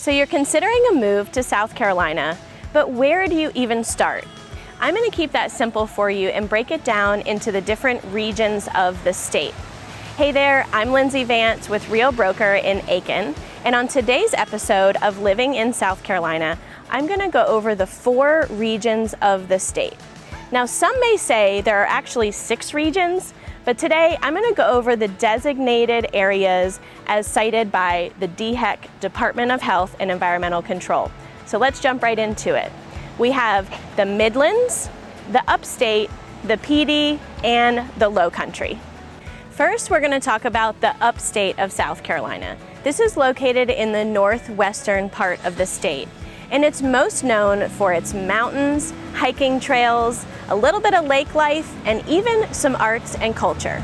So you're considering a move to South Carolina, but where do you even start? I'm going to keep that simple for you and break it down into the different regions of the state. Hey there, I'm Lindsey Vance with Real Broker in Aiken, and on today's episode of Living in South Carolina, I'm going to go over the 4 regions of the state. Now, some may say there are actually 6 regions, but today I'm going to go over the designated areas as cited by the DHEC, Department of Health and Environmental Control. So let's jump right into it. We have the Midlands, the Upstate, the Pee Dee, and the Lowcountry. First, we're going to talk about the Upstate of South Carolina. This is located in the northwestern part of the state, and it's most known for its mountains, hiking trails, a little bit of lake life, and even some arts and culture.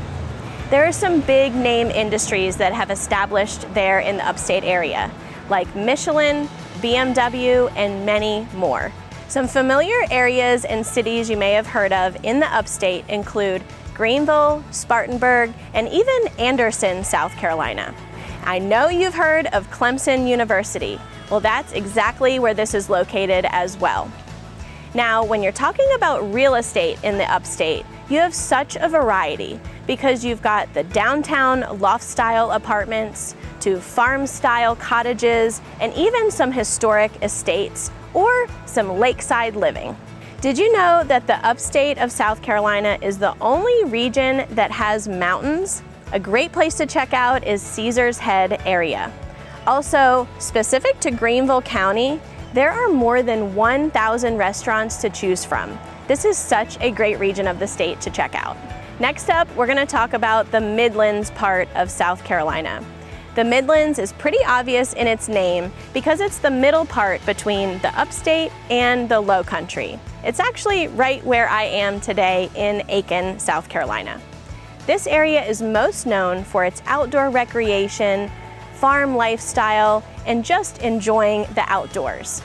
There are some big name industries that have established there in the upstate area, like Michelin, BMW, and many more. Some familiar areas and cities you may have heard of in the upstate include Greenville, Spartanburg, and even Anderson, South Carolina. I know you've heard of Clemson University. Well, that's exactly where this is located as well. Now, when you're talking about real estate in the upstate, you have such a variety because you've got the downtown loft-style apartments to farm-style cottages and even some historic estates or some lakeside living. Did you know that the upstate of South Carolina is the only region that has mountains? A great place to check out is Caesar's Head area. Also, specific to Greenville County, there are more than 1,000 restaurants to choose from. This is such a great region of the state to check out. Next up, we're going to talk about the Midlands part of South Carolina. The Midlands is pretty obvious in its name because it's the middle part between the upstate and the Lowcountry. It's actually right where I am today in Aiken, South Carolina. This area is most known for its outdoor recreation, farm lifestyle, and just enjoying the outdoors.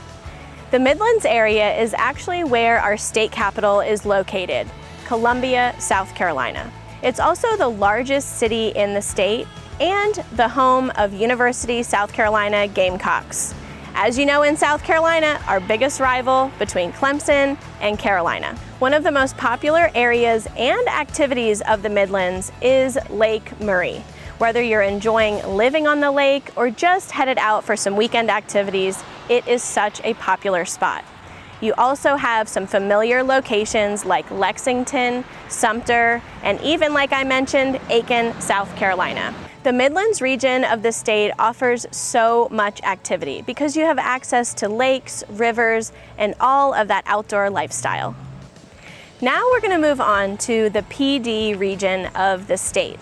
The Midlands area is actually where our state capital is located, Columbia, South Carolina. It's also the largest city in the state and the home of University of South Carolina Gamecocks. As you know, in South Carolina, our biggest rival between Clemson and Carolina. One of the most popular areas and activities of the Midlands is Lake Murray. Whether you're enjoying living on the lake or just headed out for some weekend activities, it is such a popular spot. You also have some familiar locations like Lexington, Sumter, and even, like I mentioned, Aiken, South Carolina. The Midlands region of the state offers so much activity because you have access to lakes, rivers, and all of that outdoor lifestyle. Now we're going to move on to the Pee Dee region of the state.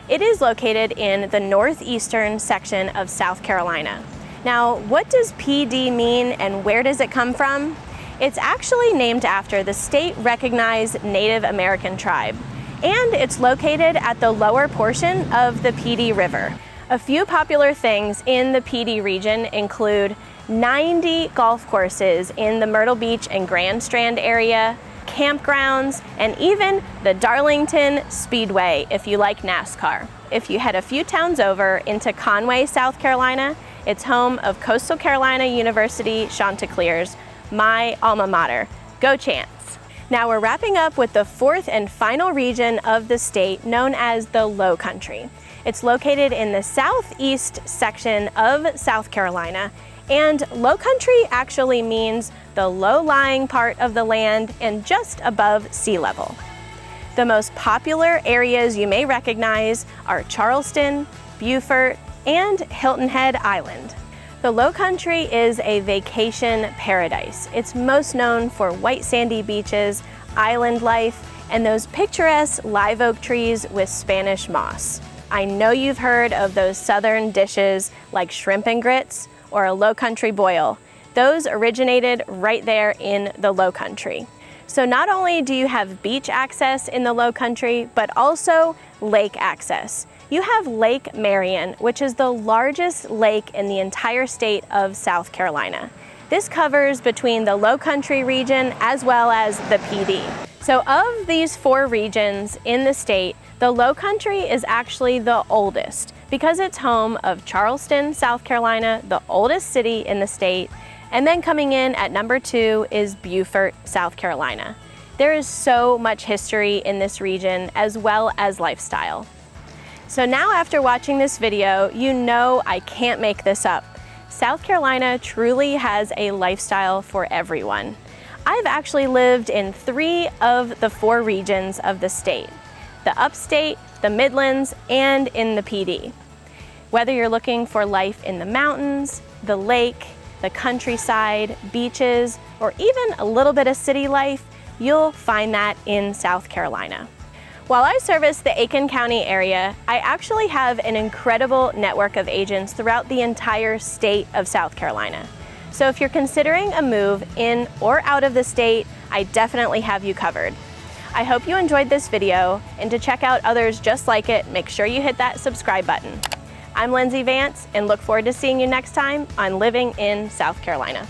It is located in the northeastern section of South Carolina. Now, what does Pee Dee mean and where does it come from? It's actually named after the state-recognized Native American tribe, and it's located at the lower portion of the Pee Dee River. A few popular things in the Pee Dee region include 90 golf courses in the Myrtle Beach and Grand Strand area, campgrounds, and even the Darlington Speedway if you like NASCAR. If you head a few towns over into Conway, South Carolina, it's home of Coastal Carolina University Chanticleers, my alma mater. Go Chants! Now we're wrapping up with the 4th and final region of the state known as the Lowcountry. It's located in the southeast section of South Carolina, and Lowcountry actually means the low-lying part of the land and just above sea level. The most popular areas you may recognize are Charleston, Beaufort, and Hilton Head Island. The Lowcountry is a vacation paradise. It's most known for white sandy beaches, island life, and those picturesque live oak trees with Spanish moss. I know you've heard of those southern dishes like shrimp and grits or a Lowcountry boil. Those originated right there in the Lowcountry. So not only do you have beach access in the Lowcountry, but also lake access. You have Lake Marion, which is the largest lake in the entire state of South Carolina. This covers between the Lowcountry region as well as the Pee Dee. So of these 4 regions in the state, the Lowcountry is actually the oldest. because it's home of Charleston, South Carolina, the oldest city in the state, and then coming in at number 2 is Beaufort, South Carolina. There is so much history in this region as well as lifestyle. So now after watching this video, you know I can't make this up. South Carolina truly has a lifestyle for everyone. I've actually lived in 3 of the 4 regions of the state: the Upstate, the Midlands, and in the Pee Dee. Whether you're looking for life in the mountains, the lake, the countryside, beaches, or even a little bit of city life, you'll find that in South Carolina. While I service the Aiken County area, I actually have an incredible network of agents throughout the entire state of South Carolina. So if you're considering a move in or out of the state, I definitely have you covered. I hope you enjoyed this video, and to check out others just like it, make sure you hit that subscribe button. I'm Lindsey Vance, and look forward to seeing you next time on Living in South Carolina.